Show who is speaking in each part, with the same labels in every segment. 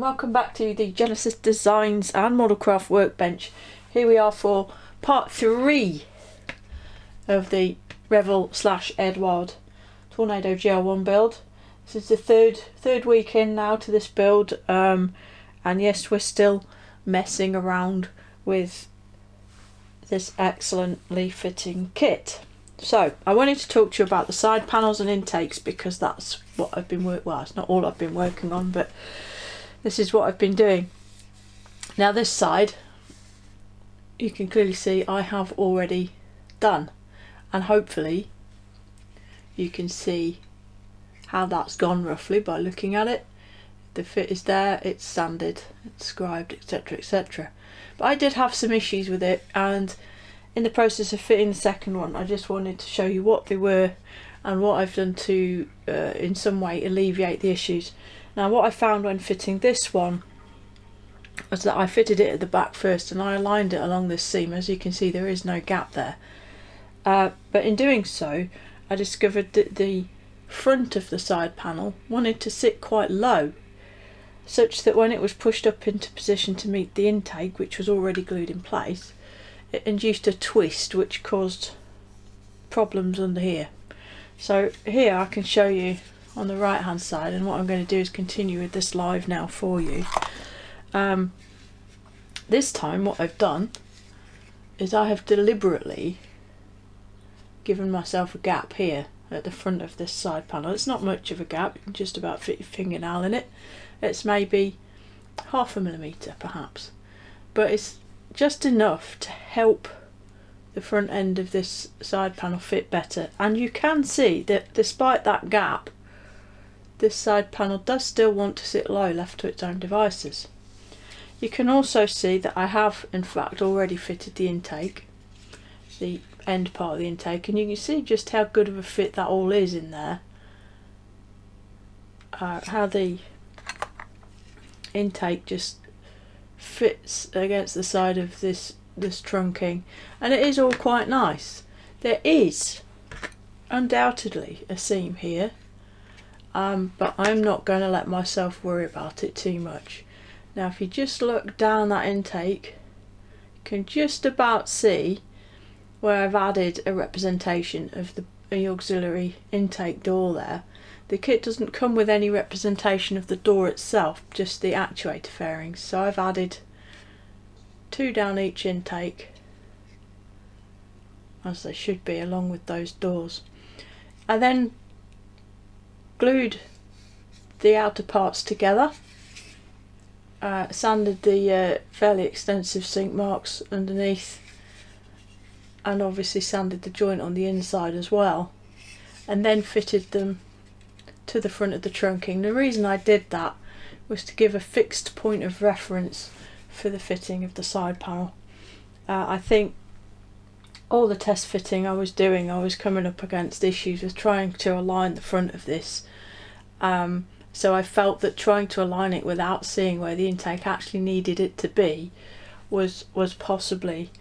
Speaker 1: welcome back to the Genesis Designs and Modelcraft Workbench. Here we are for part 3 of the Revell / Eduard Tornado GR1 build. This is the third week in now to this build, and yes, we're still messing around with this excellently fitting kit. So I wanted to talk to you about the side panels and intakes because that's what I've been well, it's not all I've been working on, but this is what I've been doing. Now this side, you can clearly see I have already done, and hopefully you can see how that's gone roughly by looking at it. The fit is there, it's sanded, it's scribed, etc, etc. But I did have some issues with it, and in the process of fitting the second one I just wanted to show you what they were and what I've done to in some way alleviate the issues. Now what I found when fitting this one was that I fitted it at the back first and I aligned it along this seam. As you can see, there is no gap there, but in doing so I discovered that the front of the side panel wanted to sit quite low, such that when it was pushed up into position to meet the intake, which was already glued in place, it induced a twist which caused problems under here. So here I can show you on the right hand side, and what I'm going to do is continue with this live now for you. This time what I've done is I have deliberately given myself a gap here at the front of this side panel. It's not much of a gap, you can just about fit your fingernail in it. It's maybe 0.5 millimetre perhaps, but it's just enough to help the front end of this side panel fit better. And you can see that despite that gap, this side panel does still want to sit low left to its own devices. You can also see that I have in fact already fitted the intake, the end part of the intake, and you can see just how good of a fit that all is in there. How the intake just fits against the side of this trunking, and it is all quite nice. There is undoubtedly a seam here, but I'm not going to let myself worry about it too much. Now if you just look down that intake, you can just about see where I've added a representation of the auxiliary intake door there. The kit doesn't come with any representation of the door itself, just the actuator fairings, so I've added 2 down each intake, as they should be, along with those doors. I then glued the outer parts together, sanded the fairly extensive sink marks underneath, and obviously sanded the joint on the inside as well, and then fitted them to the front of the trunking. The reason I did that was to give a fixed point of reference for the fitting of the side panel. I think all the test fitting I was doing, I was coming up against issues with trying to align the front of this, so I felt that trying to align it without seeing where the intake actually needed it to be was possibly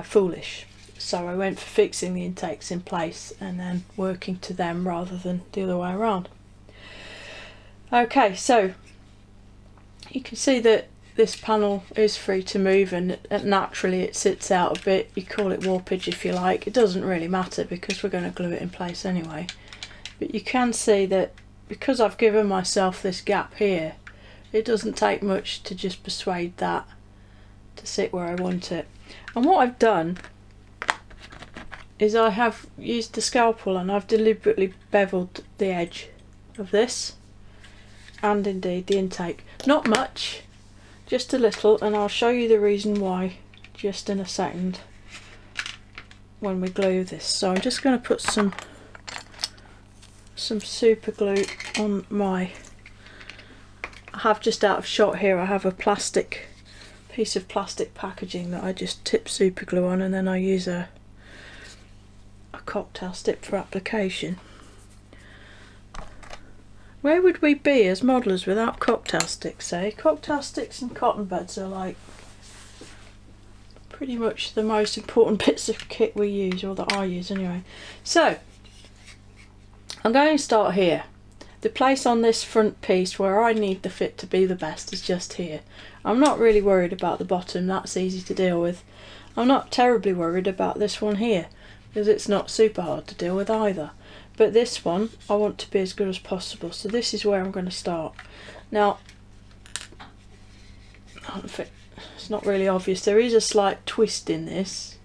Speaker 1: foolish. So I went for fixing the intakes in place and then working to them rather than the other way around. Okay, so you can see that this panel is free to move, and naturally it sits out a bit. You call it warpage if you like, it doesn't really matter because we're going to glue it in place anyway. But you can see that because I've given myself this gap here, it doesn't take much to just persuade that to sit where I want it. And what I've done is I have used the scalpel and I've deliberately beveled the edge of this, and indeed the intake. Not much, just a little, and I'll show you the reason why just in a second when we glue this. So I'm just going to put some super glue on my, I have just out of shot here, I have a piece of plastic packaging that I just tip super glue on, and then I use a cocktail stick for application. Where would we be as modellers without cocktail sticks, eh? Cocktail sticks and cotton buds are like pretty much the most important bits of kit we use, or that I use anyway. So I'm going to start here, The place on this front piece where I need the fit to be the best is just here. I'm not really worried about the bottom, that's easy to deal with. I'm not terribly worried about this one here, because it's not super hard to deal with either. But this one, I want to be as good as possible, so this is where I'm going to start. Now, it's not really obvious, there is a slight twist in this.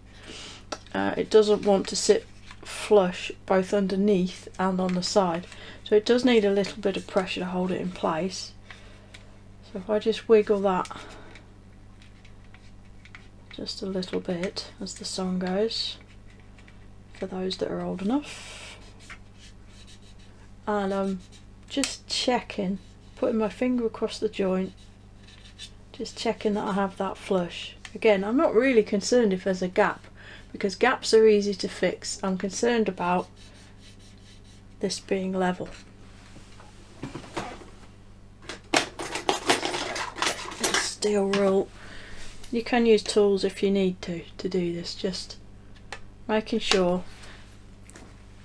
Speaker 1: It doesn't want to sit flush both underneath and on the side, so it does need a little bit of pressure to hold it in place. So if I just wiggle that just a little bit as the song goes, for those that are old enough, and just checking, putting my finger across the joint, just checking that I have that flush. Again, I'm not really concerned if there's a gap, because gaps are easy to fix. I'm concerned about this being level. Steel rule. You can use tools if you need to do this, just making sure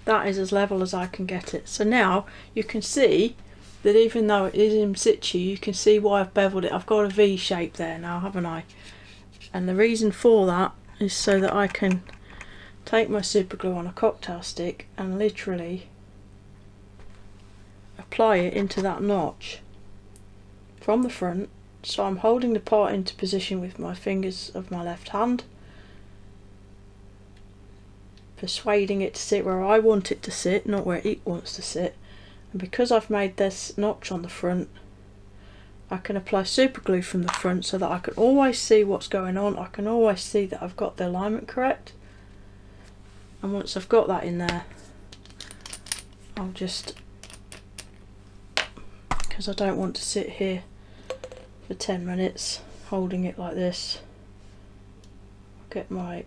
Speaker 1: that is as level as I can get it. So now you can see that even though it is in situ, you can see why I've beveled it. I've got a V shape there now, haven't I? And the reason for that is so that I can take my super glue on a cocktail stick and literally apply it into that notch from the front. So I'm holding the part into position with my fingers of my left hand, persuading it to sit where I want it to sit, not where it wants to sit. And because I've made this notch on the front, I can apply super glue from the front so that I can always see what's going on. I can always see that I've got the alignment correct. And once I've got that in there, I'll just, because I don't want to sit here for 10 minutes holding it like this, I'll get my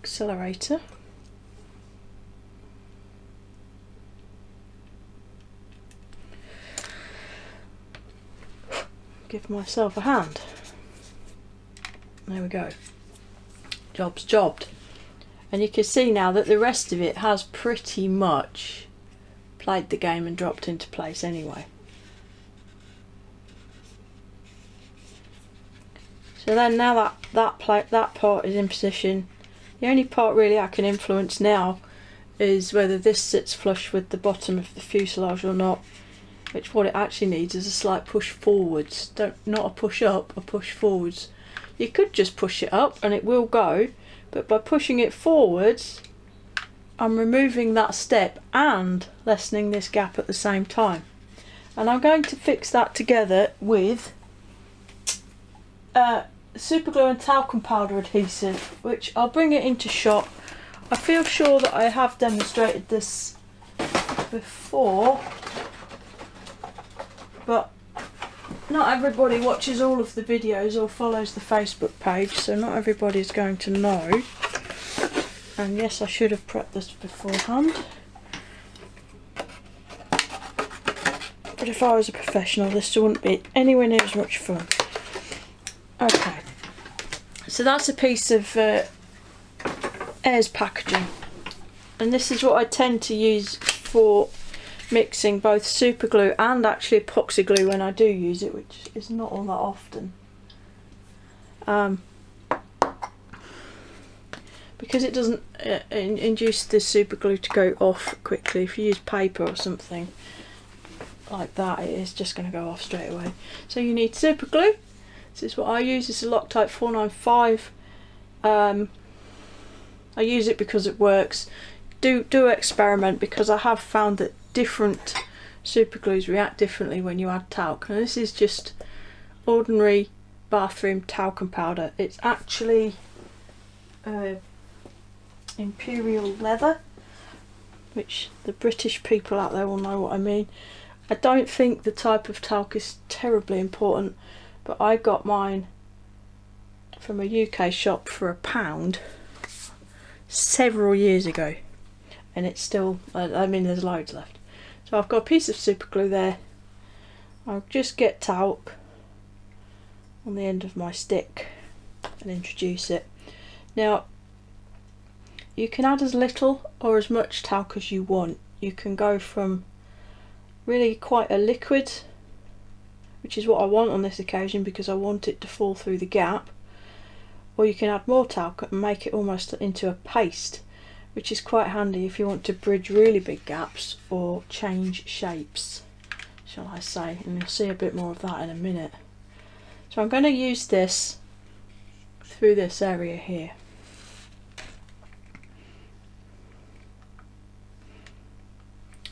Speaker 1: accelerator, give myself a hand. There we go. Job's jobbed. And you can see now that the rest of it has pretty much played the game and dropped into place anyway. So then now that part is in position, the only part really I can influence now is whether this sits flush with the bottom of the fuselage or not, which what it actually needs is a slight push forwards, not a push up, a push forwards. You could just push it up and it will go, but by pushing it forwards I'm removing that step and lessening this gap at the same time. And I'm going to fix that together with super glue and talcum powder adhesive, which I'll bring it into shot. I feel sure that I have demonstrated this before, but not everybody watches all of the videos or follows the Facebook page, so not everybody's going to know. And yes, I should have prepped this beforehand, but if I was a professional this wouldn't be anywhere near as much fun. Okay, so that's a piece of Ayres packaging, and this is what I tend to use for mixing both super glue and actually epoxy glue when I do use it, which is not all that often. Because it doesn't induce the super glue to go off quickly. If you use paper or something like that, it is just going to go off straight away. So you need super glue. This is what I use. It's a Loctite 495. I use it because it works. Do experiment, because I have found that different super glues react differently when you add talc. And this is just ordinary bathroom talcum powder. It's actually imperial leather, which the British people out there will know what I mean. I don't think the type of talc is terribly important, but I got mine from a UK shop for £1 several years ago, and it's still, I mean, there's loads left. So I've got a piece of super glue there. I'll just get talc on the end of my stick and introduce it. Now you can add as little or as much talc as you want. You can go from really quite a liquid, which is what I want on this occasion because I want it to fall through the gap. Or you can add more talc and make it almost into a paste, which is quite handy if you want to bridge really big gaps or change shapes, shall I say, and you'll see a bit more of that in a minute. So I'm going to use this through this area here.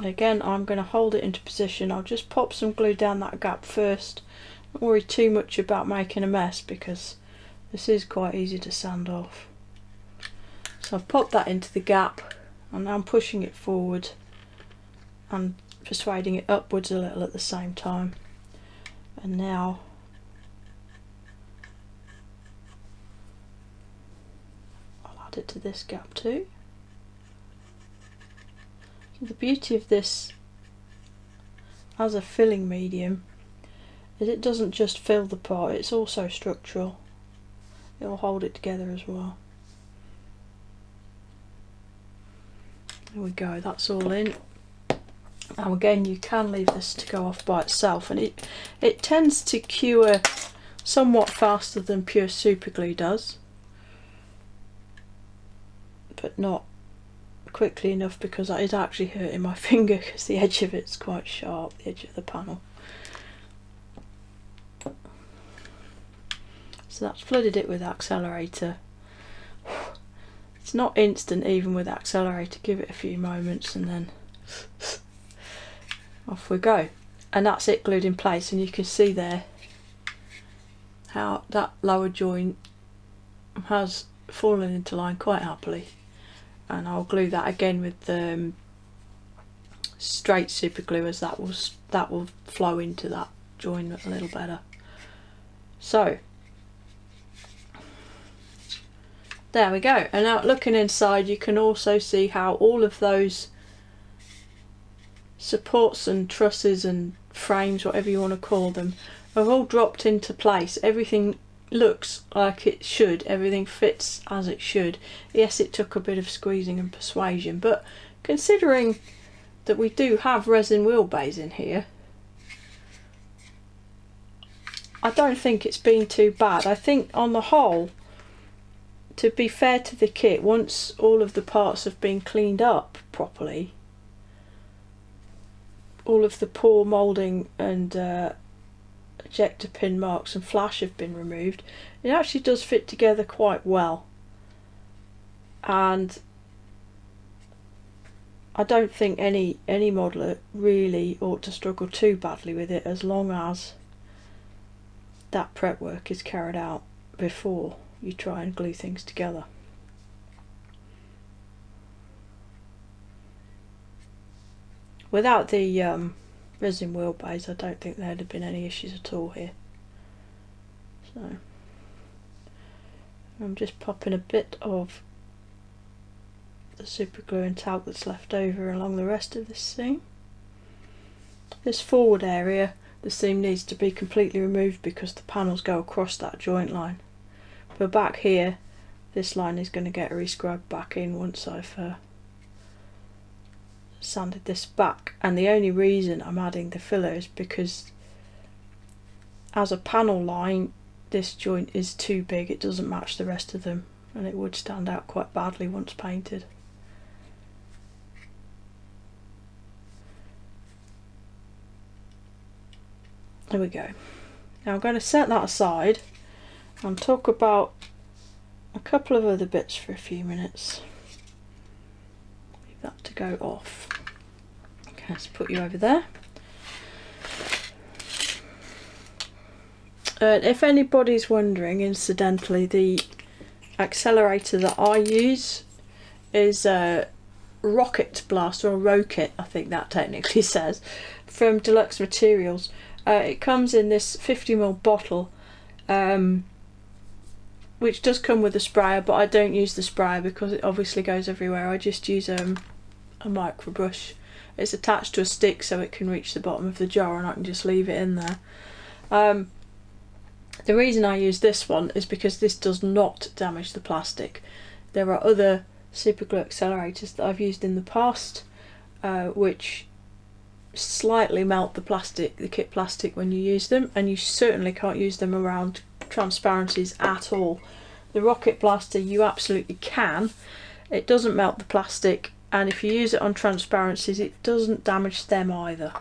Speaker 1: Again, I'm going to hold it into position. I'll just pop some glue down that gap first. Don't worry too much about making a mess because this is quite easy to sand off. So I've popped that into the gap and now I'm pushing it forward and persuading it upwards a little at the same time. And now I'll add it to this gap too. So the beauty of this as a filling medium is it doesn't just fill the part, it's also structural. It'll hold it together as well. There we go, that's all in. Now again, you can leave this to go off by itself, and it tends to cure somewhat faster than pure super glue does, but not quickly enough because that is actually hurting my finger because the edge of it's quite sharp, the edge of the panel. So that's flooded it with accelerator. It's not instant even with accelerator, give it a few moments and then off we go. And that's it glued in place, and you can see there how that lower joint has fallen into line quite happily. And I'll glue that again with straight super glue, as that will flow into that joint a little better. So there we go. And now looking inside, you can also see how all of those supports and trusses and frames, whatever you want to call them, have all dropped into place. Everything looks like it should, everything fits as it should. Yes, it took a bit of squeezing and persuasion, but considering that we do have resin wheel bays in here, I don't think it's been too bad. I think on the whole, to be fair to the kit, once all of the parts have been cleaned up properly, all of the poor moulding and ejector pin marks and flash have been removed, it actually does fit together quite well. And I don't think any modeller really ought to struggle too badly with it, as long as that prep work is carried out before you try and glue things together. Without the resin wheel bays, I don't think there'd have been any issues at all here. So I'm just popping a bit of the super glue and talc that's left over along the rest of this seam. This forward area, the seam needs to be completely removed because the panels go across that joint line. But back here, this line is going to get rescrubbed back in once I've sanded this back. And the only reason I'm adding the filler is because as a panel line, this joint is too big, it doesn't match the rest of them, and it would stand out quite badly once painted. There we go. Now I'm going to set that aside and talk about a couple of other bits for a few minutes. Leave that to go off. Okay, let's put you over there. If anybody's wondering, incidentally, the accelerator that I use is a Rocket Blast, or a Rocket, I think that technically says, from Deluxe Materials. It comes in this 50ml bottle, which does come with a sprayer, but I don't use the sprayer because it obviously goes everywhere. I just use a micro brush. It's attached to a stick so it can reach the bottom of the jar, and I can just leave it in there. The reason I use this one is because this does not damage the plastic. There are other super glue accelerators that I've used in the past which slightly melt the plastic, the kit plastic, when you use them, and you certainly can't use them around transparencies at all. The rocket blaster you absolutely can. It doesn't melt the plastic, and if you use it on transparencies it doesn't damage them either.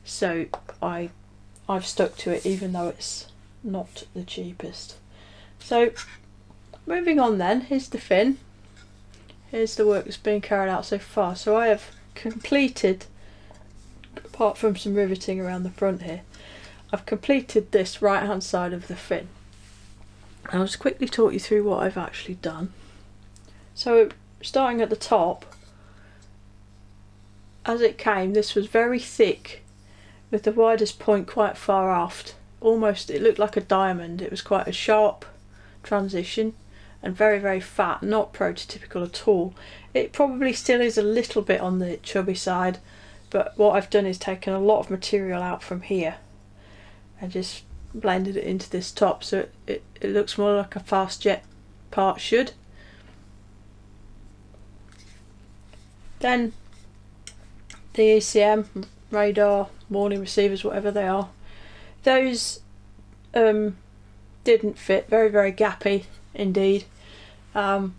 Speaker 1: So I've stuck to it even though it's not the cheapest. So moving on then, here's the fin. Here's the work that's been carried out so far. So I have completed, apart from some riveting around the front here, I've completed this right hand side of the fin. I'll just quickly talk you through what I've actually done. So starting at the top, as it came, this was very thick with the widest point quite far aft. Almost, it looked like a diamond. It was quite a sharp transition and very, very fat, not prototypical at all. It probably still is a little bit on the chubby side, but what I've done is taken a lot of material out from here and just blended it into this top, so it looks more like a fast jet part should. Then the ECM, radar, warning receivers, whatever they are, those didn't fit, very, very gappy indeed. And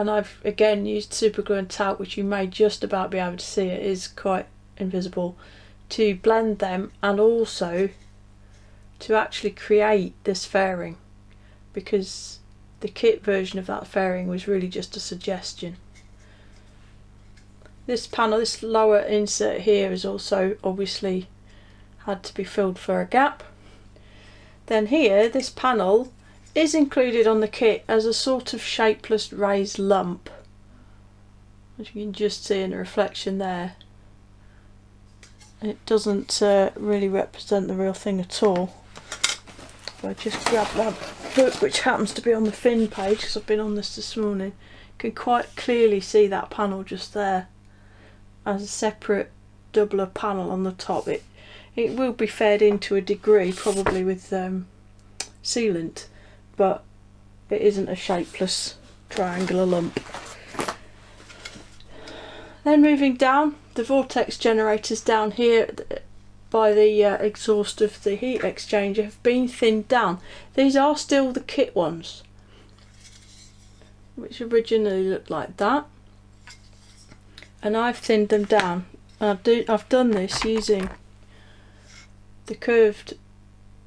Speaker 1: I've again used super glue and talc, which you may just about be able to see, it is quite invisible, to blend them and also to actually create this fairing, because the kit version of that fairing was really just a suggestion. This panel, this lower insert here, is also obviously had to be filled for a gap. Then here, this panel is included on the kit as a sort of shapeless raised lump, which you can just see in the reflection there. It doesn't really represent the real thing at all. If I just grab that book, which happens to be on the fin page because I've been on this morning, you can quite clearly see that panel just there as a separate doubler panel on the top. It will be fed in to a degree, probably with sealant, but it isn't a shapeless triangular lump. Then moving down, the vortex generators down here by the exhaust of the heat exchanger have been thinned down. These are still the kit ones, which originally looked like that, and I've thinned them down. I've done this using the curved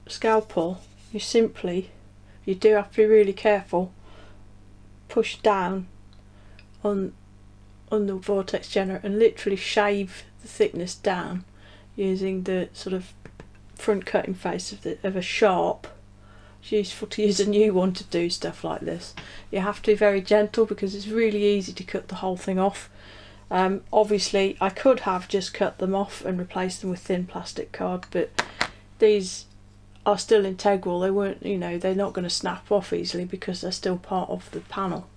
Speaker 1: scalpel. You do have to be really careful, push down on the vortex generator and literally shave the thickness down using the sort of front cutting face of a sharp. It's useful to use a new one to do stuff like this. You have to be very gentle because it's really easy to cut the whole thing off. Obviously I could have just cut them off and replaced them with thin plastic card, but these are still integral. They weren't, they're not going to snap off easily because they're still part of the panel.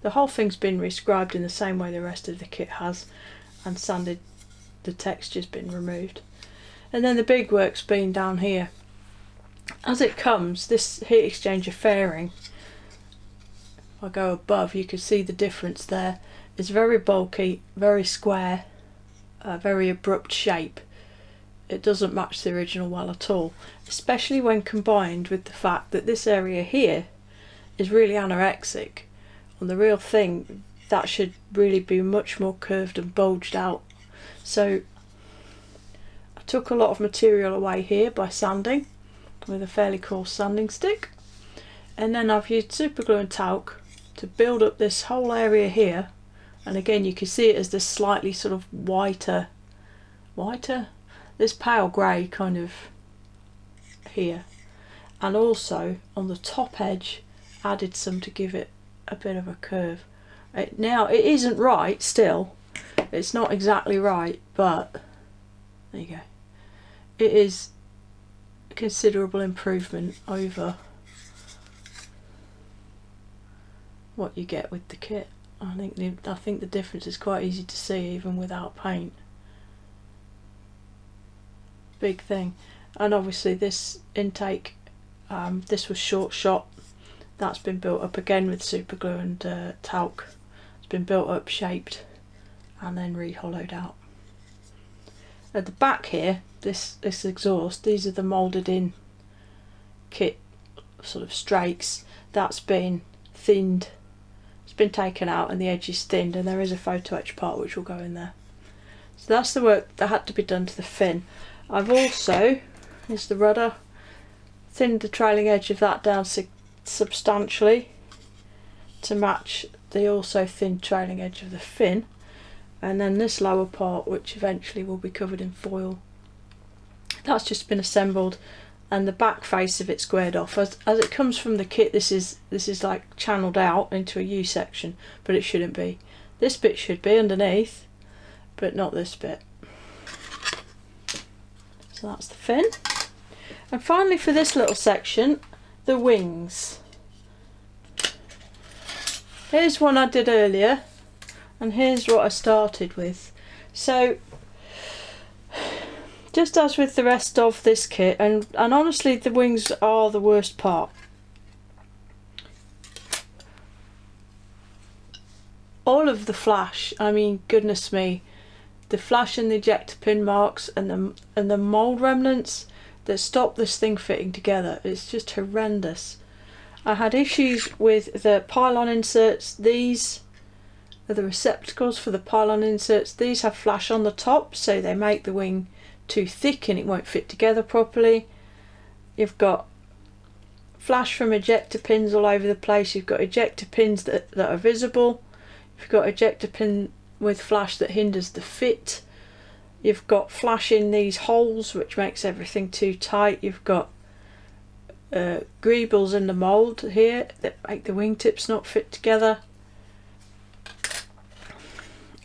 Speaker 1: The whole thing's been rescribed in the same way the rest of the kit has, and sanded, the texture's been removed. And then the big work's been down here. As it comes, this heat exchanger fairing, if I go above you can see the difference there. It's very bulky, very square, very abrupt shape. It doesn't match the original well at all, especially when combined with the fact that this area here is really anorexic. On the real thing, that should really be much more curved and bulged out. So I took a lot of material away here by sanding with a fairly coarse sanding stick, and then I've used super glue and talc to build up this whole area here. And again you can see it as this slightly sort of whiter, this pale grey kind of here, and also on the top edge added some to give it a bit of a curve. Now it isn't right still, it's not exactly right, but there you go. It is a considerable improvement over what you get with the kit. I think the difference is quite easy to see even without paint. Big thing. And obviously this intake, this was short shot. That's been built up again with super glue and talc. It's been built up, shaped, and then re-hollowed out. At the back here, this exhaust, these are the moulded in kit sort of strakes. That's been thinned, it's been taken out and the edge is thinned, and there is a photo etch part which will go in there. So that's the work that had to be done to the fin. I've also, here's the rudder, thinned the trailing edge of that down substantially to match the also thin trailing edge of the fin, and then this lower part, which eventually will be covered in foil, that's just been assembled, and the back face of it squared off. As it comes from the kit, this is like channeled out into a U section, but it shouldn't be. This bit should be underneath, but not this bit. So that's the fin. And finally, for this little section, the wings. Here's one I did earlier, and here's what I started with. So just as with the rest of this kit, and honestly the wings are the worst part. All of the flash, I mean, goodness me, the flash and the ejector pin marks and the mould remnants that stop this thing fitting together, it's just horrendous. I had issues with the pylon inserts. These are the receptacles for the pylon inserts. These have flash on the top, so they make the wing too thick and it won't fit together properly. You've got flash from ejector pins all over the place. You've got ejector pins that are visible. You've got ejector pin with flash that hinders the fit. You've got flash in these holes, which makes everything too tight. You've got greebles in the mould here that make the wingtips not fit together.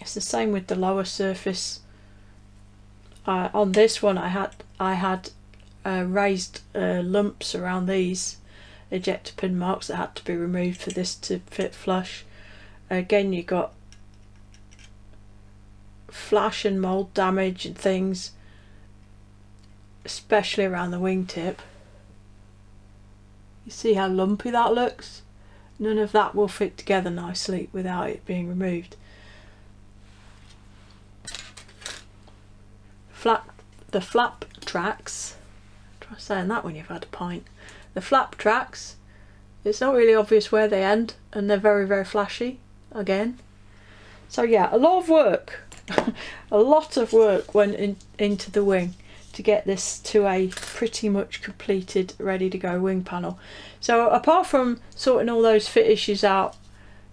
Speaker 1: It's the same with the lower surface. On this one I had raised lumps around these ejector pin marks that had to be removed for this to fit flush. Again, you got flash and mould damage and things, especially around the wingtip. You see how lumpy that looks? None of that will fit together nicely without it being removed. The flap tracks, try saying that when you've had a pint. The flap tracks, it's not really obvious where they end, and they're very, very flashy again. So yeah, a lot of work, a lot of work went into the wing to get this to a pretty much completed, ready to go wing panel. So apart from sorting all those fit issues out,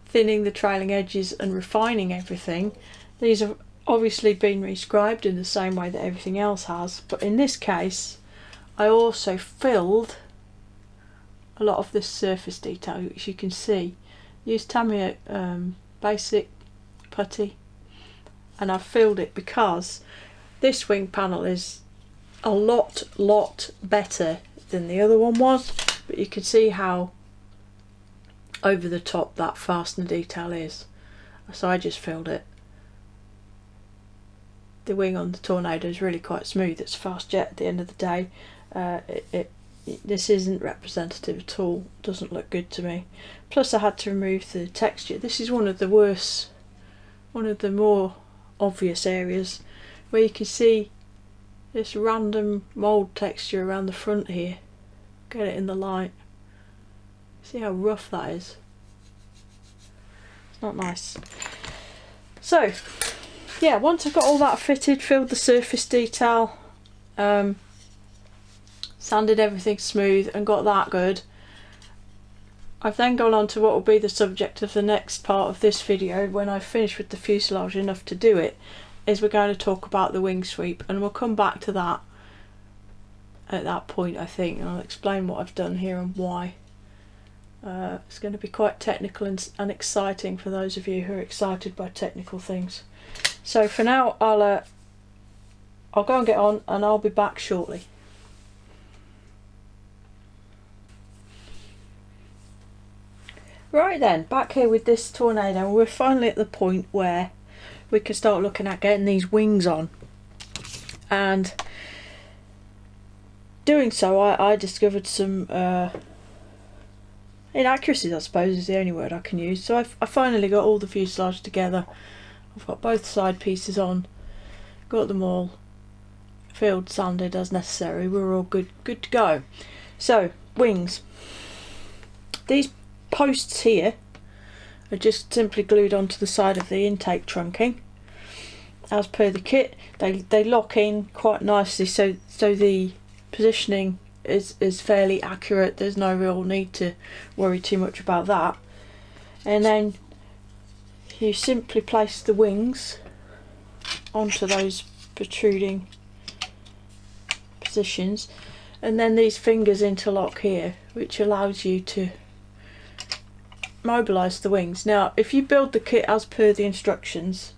Speaker 1: thinning the trailing edges and refining everything, these have obviously been rescribed in the same way that everything else has, but in this case I also filled a lot of this surface detail, which you can see. Used Tamiya basic putty, and I've filled it because this wing panel is a lot better than the other one was, but you can see how over the top that fastener detail is, so I just filled it. The wing on the Tornado is really quite smooth. It's fast jet at the end of the day. This isn't representative at all. Doesn't look good to me. Plus I had to remove the texture. This is one of the worst, one of the more obvious areas where you can see this random mould texture around the front here. Get it in the light. See how rough that is? It's not nice. So yeah, once I've got all that fitted, filled the surface detail, sanded everything smooth and got that good, I've then gone on to what will be the subject of the next part of this video. When I've finished with the fuselage enough to do it, is we're going to talk about the wing sweep, and we'll come back to that at that point, I think, and I'll explain what I've done here and why. It's going to be quite technical and exciting for those of you who are excited by technical things. So for now, I'll go and get on, and I'll be back shortly. Right then, back here with this Tornado. We're finally at the point where we can start looking at getting these wings on, and doing so I discovered some inaccuracies, I suppose is the only word I can use. So I finally got all the fuselage together. I've got both side pieces on, got them all field sanded as necessary. We're all good to go. So wings, these posts here are just simply glued onto the side of the intake trunking as per the kit. They lock in quite nicely, so the positioning is fairly accurate. There's no real need to worry too much about that. And then you simply place the wings onto those protruding positions, and then these fingers interlock here, which allows you to mobilise the wings. Now if you build the kit as per the instructions,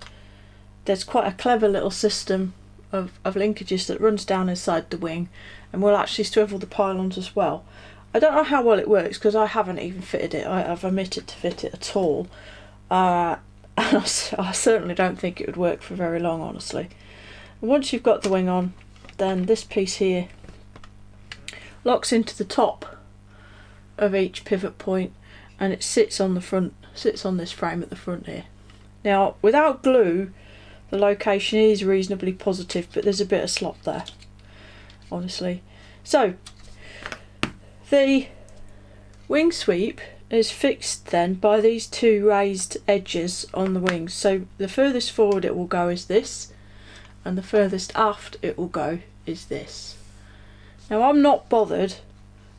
Speaker 1: there's quite a clever little system of linkages that runs down inside the wing and will actually swivel the pylons as well. I don't know how well it works because I haven't even fitted it. I've omitted to fit it at all. And I certainly don't think it would work for very long, honestly. Once you've got the wing on, then this piece here locks into the top of each pivot point, and it sits on the front, sits on this frame at the front here. Now without glue, the location is reasonably positive, but there's a bit of slop there, honestly. So the wing sweep is fixed then by these two raised edges on the wings. So the furthest forward it will go is this, and the furthest aft it will go is this. Now I'm not bothered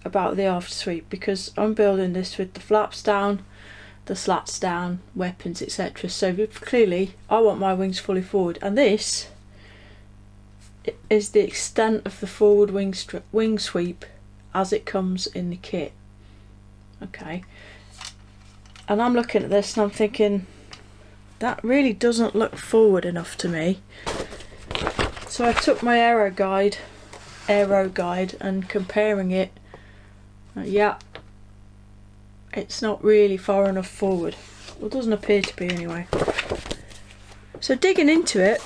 Speaker 1: about the aft sweep because I'm building this with the flaps down, the slats down, weapons, etc. So clearly I want my wings fully forward, and this is the extent of the forward wing sweep as it comes in the kit. Okay, and I'm looking at this and I'm thinking that really doesn't look forward enough to me. So I took my aero guide and comparing it, yeah, it's not really far enough forward. Well, it doesn't appear to be anyway. So digging into it,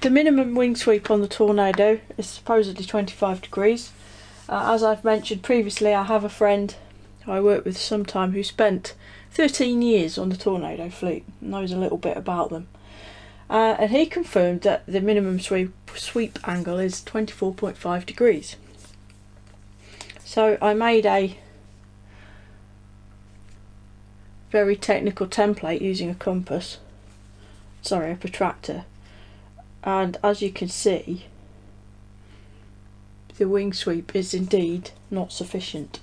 Speaker 1: the minimum wing sweep on the Tornado is supposedly 25 degrees. As I've mentioned previously, I have a friend I worked with sometime who spent 13 years on the Tornado fleet and knows a little bit about them. And he confirmed that the minimum sweep angle is 24.5 degrees. So I made a very technical template using a compass, sorry, a protractor, and as you can see, the wing sweep is indeed not sufficient.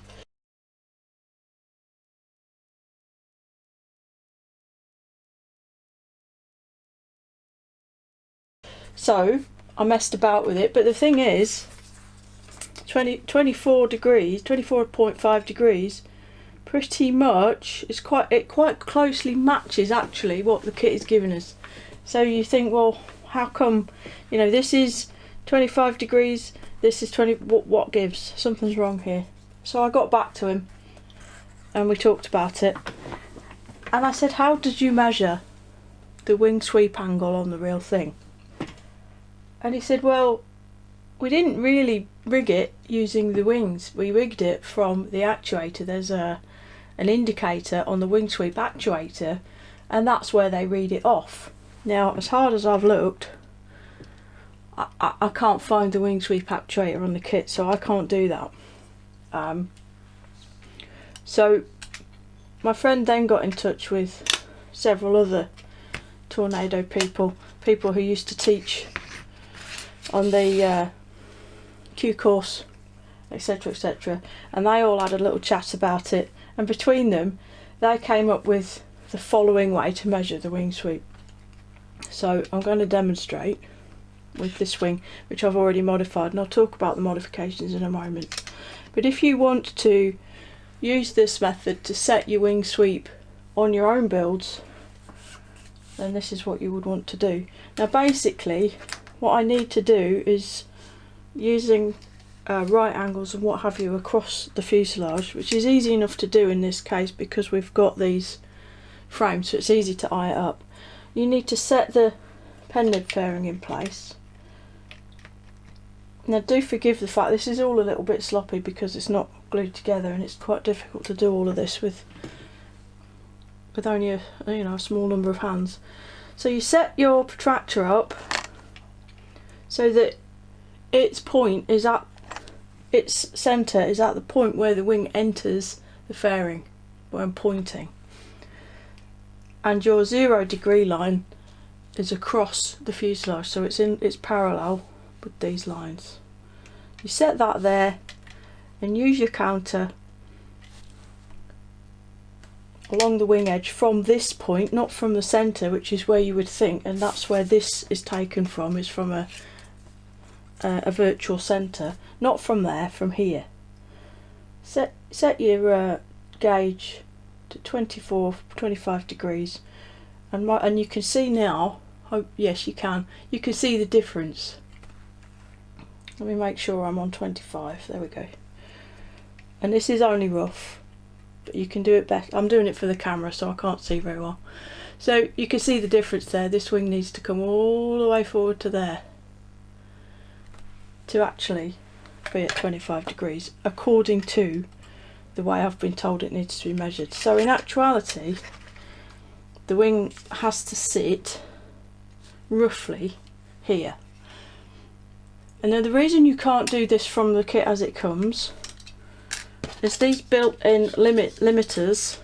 Speaker 1: So I messed about with it, but the thing is 24 degrees, 24.5 degrees pretty much is quite closely matches actually what the kit is giving us. So you think, well, how come, you know, this is 25 degrees, this is 20, what gives? Something's wrong here. So I got back to him and we talked about it, and I said, how did you measure the wing sweep angle on the real thing? And he said, well, we didn't really rig it using the wings, we rigged it from the actuator. There's an indicator on the wing sweep actuator, and that's where they read it off. Now, as hard as I've looked, I can't find the wing sweep actuator on the kit, so I can't do that. So my friend then got in touch with several other Tornado people who used to teach on the Q course, etc, etc, and they all had a little chat about it, and between them they came up with the following way to measure the wing sweep. So I'm going to demonstrate with this wing, which I've already modified, and I'll talk about the modifications in a moment. But if you want to use this method to set your wing sweep on your own builds, then this is what you would want to do. Now basically what I need to do is using right angles and what have you across the fuselage, which is easy enough to do in this case because we've got these frames, so it's easy to eye it up. You need to set the pen nib fairing in place. Now do forgive the fact this is all a little bit sloppy because it's not glued together, and it's quite difficult to do all of this with only a small number of hands. So you set your protractor up so that its point is at, its centre is at the point where the wing enters the fairing, where I'm pointing. And your 0 degree line is across the fuselage, so it's parallel with these lines. You set that there and use your counter along the wing edge from this point, not from the centre, which is where you would think, and that's where this is taken from, is from a virtual centre, not from there, from here. Set your gauge to 25 degrees, and you can see now, yes you can see the difference. Let me make sure I'm on 25, there we go. And this is only rough, but you can do it better. I'm doing it for the camera so I can't see very well. So you can see the difference there. This wing needs to come all the way forward to there to actually be at 25 degrees according to the way I've been told it needs to be measured. So in actuality the wing has to sit roughly here. And then the reason you can't do this from the kit as it comes is these built-in limiters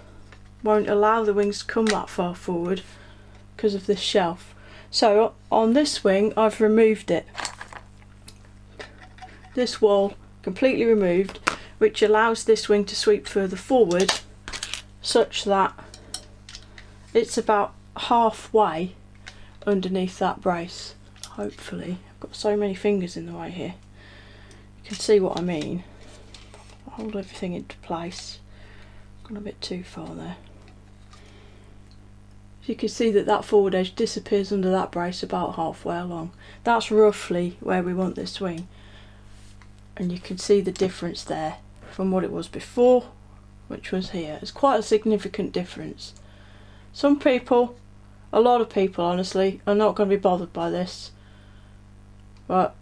Speaker 1: won't allow the wings to come that far forward because of this shelf. So on this wing I've removed it, this wall completely removed, which allows this wing to sweep further forward such that it's about halfway underneath that brace. Hopefully, I've got so many fingers in the way here, you can see what I mean. Hold everything into place. Gone a bit too far there. So you can see that that forward edge disappears under that brace about halfway along. That's roughly where we want this wing, and you can see the difference there from what it was before, which was here. It's quite a significant difference. Some people, a lot of people honestly, are not going to be bothered by this, but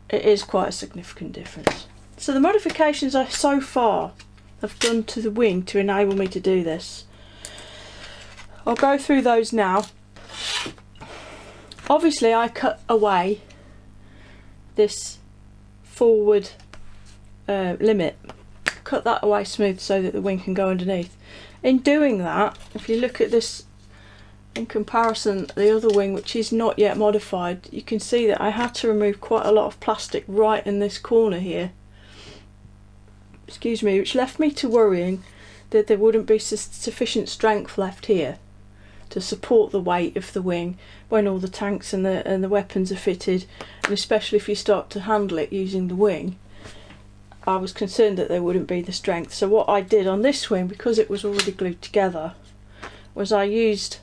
Speaker 1: it is quite a significant difference. So the modifications I so far have done to the wing to enable me to do this, I'll go through those now. Obviously I cut away this forward limit, cut that away smooth so that the wing can go underneath. In doing that, if you look at this in comparison to the other wing, which is not yet modified, you can see that I had to remove quite a lot of plastic right in this corner here, excuse me, which left me to worrying that there wouldn't be sufficient strength left here to support the weight of the wing when all the tanks and the weapons are fitted, and especially if you start to handle it using the wing. I was concerned that there wouldn't be the strength. So what I did on this wing, because it was already glued together, was I used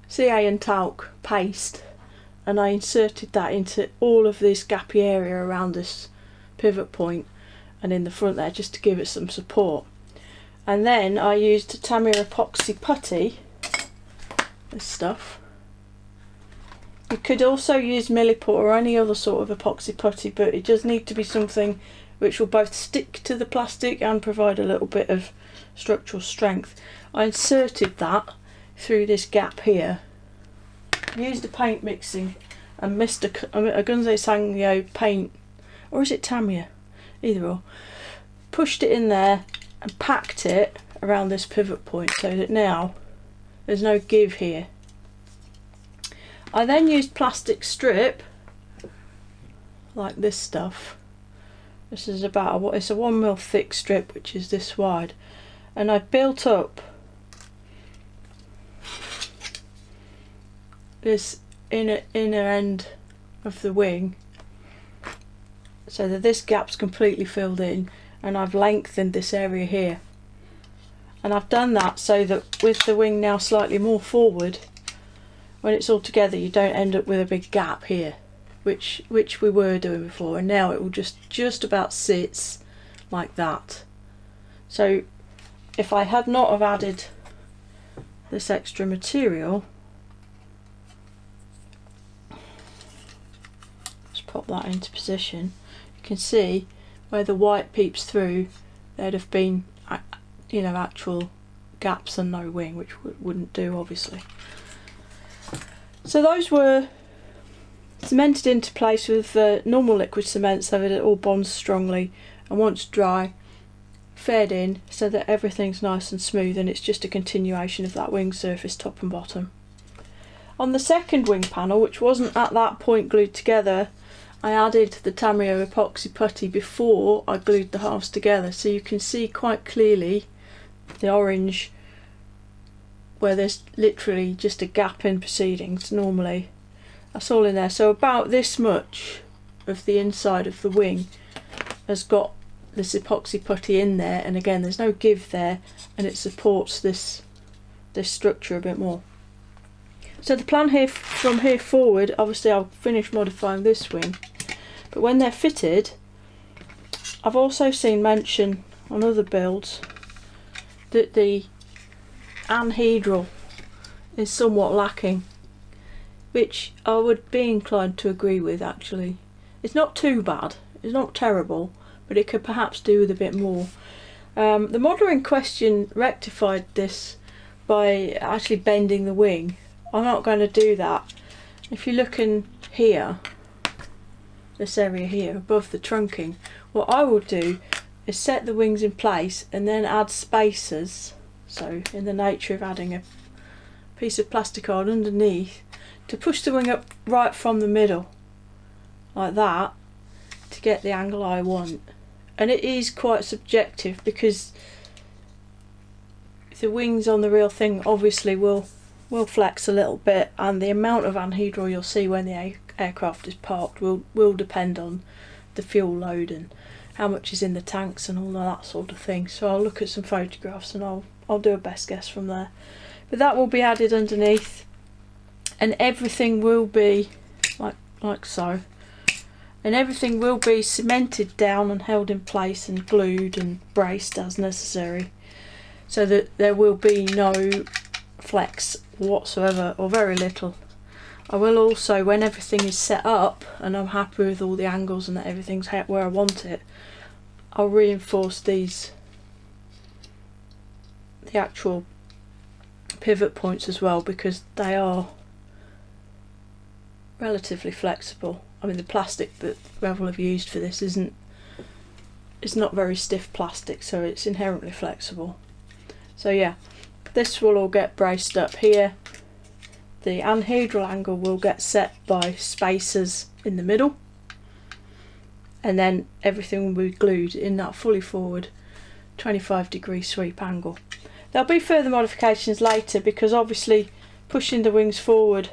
Speaker 1: CA and talc paste and I inserted that into all of this gappy area around this pivot point and in the front there, just to give it some support. And then I used Tamiya epoxy putty, this stuff. You could also use Milliput or any other sort of epoxy putty, but it does need to be something which will both stick to the plastic and provide a little bit of structural strength. I inserted that through this gap here, used a paint mixing and mixed a Gunze Sangyo paint, or is it Tamiya? Either or. Pushed it in there and packed it around this pivot point so that now there's no give here. I then used plastic strip like this stuff. This is about it's a 1mm thick strip, which is this wide, and I built up this inner end of the wing so that this gap's completely filled in, and I've lengthened this area here, and I've done that so that with the wing now slightly more forward, when it's all together you don't end up with a big gap here, which we were doing before, and now it will just about sits like that. So if I had not have added this extra material, let's pop that into position, you can see where the white peeps through, there'd have been, you know, actual gaps and no wing, which wouldn't do obviously. So those were cemented into place with normal liquid cement so that it all bonds strongly, and once dry, fed in so that everything's nice and smooth, and it's just a continuation of that wing surface top and bottom. On the second wing panel, which wasn't at that point glued together, I added the Tamrio epoxy putty before I glued the halves together, so you can see quite clearly the orange where there's literally just a gap in proceedings. Normally that's all in there, so about this much of the inside of the wing has got this epoxy putty in there, and again there's no give there, and it supports this structure a bit more. So the plan here from here forward, obviously I'll finish modifying this wing, but when they're fitted, I've also seen mention on other builds that the anhedral is somewhat lacking, which I would be inclined to agree with actually. It's not too bad, it's not terrible, but it could perhaps do with a bit more. The modeller in question rectified this by actually bending the wing. I'm not going to do that. If you look in here, this area here above the trunking, what I will do is set the wings in place and then add spacers, so in the nature of adding a piece of plasticard underneath to push the wing up right from the middle like that to get the angle I want. And it is quite subjective because the wings on the real thing obviously will flex a little bit, and the amount of anhedral you'll see when the aircraft is parked will depend on the fuel load and how much is in the tanks and all of that sort of thing. So I'll look at some photographs and I'll do a best guess from there. But that will be added underneath, and everything will be like so, and everything will be cemented down and held in place and glued and braced as necessary, so that there will be no flex whatsoever, or very little. I will also, when everything is set up and I'm happy with all the angles and that everything's where I want it, I'll reinforce the actual pivot points as well, because they are relatively flexible. I mean, the plastic that Revell have used for this it's not very stiff plastic, so it's inherently flexible. So yeah, this will all get braced up here. The anhedral angle will get set by spacers in the middle, and then everything will be glued in that fully forward 25-degree sweep angle. There'll be further modifications later, because obviously pushing the wings forward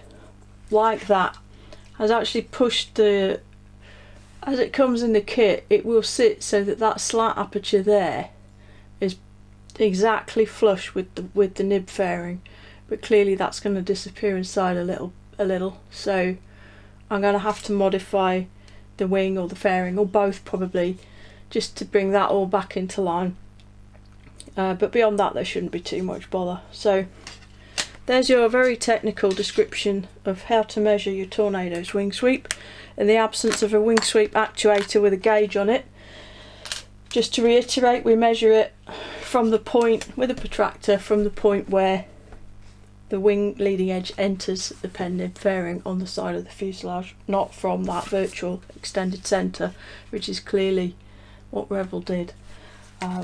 Speaker 1: like that has actually pushed the, as it comes in the kit, it will sit so that that slat aperture there is exactly flush with the nib fairing, but clearly that's going to disappear inside a little, so I'm going to have to modify the wing or the fairing, or both probably, just to bring that all back into line. But beyond that there shouldn't be too much bother. So there's your very technical description of how to measure your Tornado's wing sweep in the absence of a wing sweep actuator with a gauge on it. Just to reiterate, we measure it from the point, with a protractor, from the point where the wing leading edge enters the pen nib fairing on the side of the fuselage, not from that virtual extended centre, which is clearly what Revell did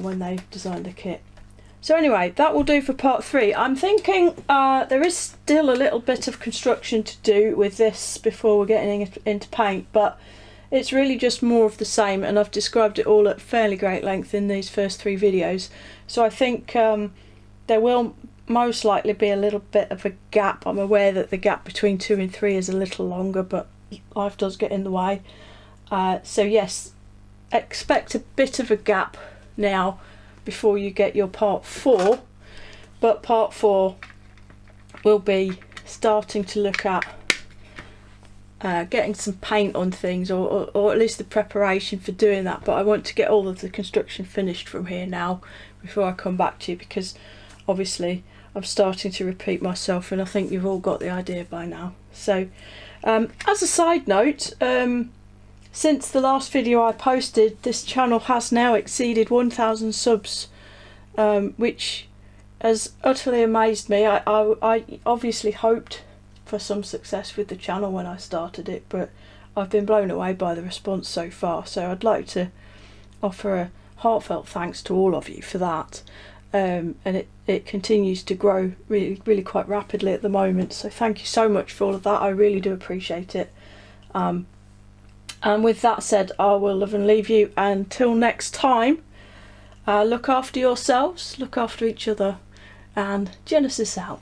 Speaker 1: when they designed the kit. So anyway, that will do for part 3. I'm thinking there is still a little bit of construction to do with this before we're getting into paint, but it's really just more of the same, and I've described it all at fairly great length in these first 3 videos. So I think there will most likely be a little bit of a gap. I'm aware that the gap between 2 and 3 is a little longer, but life does get in the way. So yes, expect a bit of a gap now before you get your part 4, but part 4 will be starting to look at getting some paint on things, or at least the preparation for doing that. But I want to get all of the construction finished from here now before I come back to you, because obviously I'm starting to repeat myself, and I think you've all got the idea by now. So as a side note, since the last video I posted, this channel has now exceeded 1,000 subs, which has utterly amazed me. I obviously hoped for some success with the channel when I started it, but I've been blown away by the response so far, so I'd like to offer a heartfelt thanks to all of you for that. And it continues to grow really quite rapidly at the moment, so thank you so much for all of that. I really do appreciate it. And with that said, I will love and leave you until next time. Look after yourselves, look after each other, and Genesis out.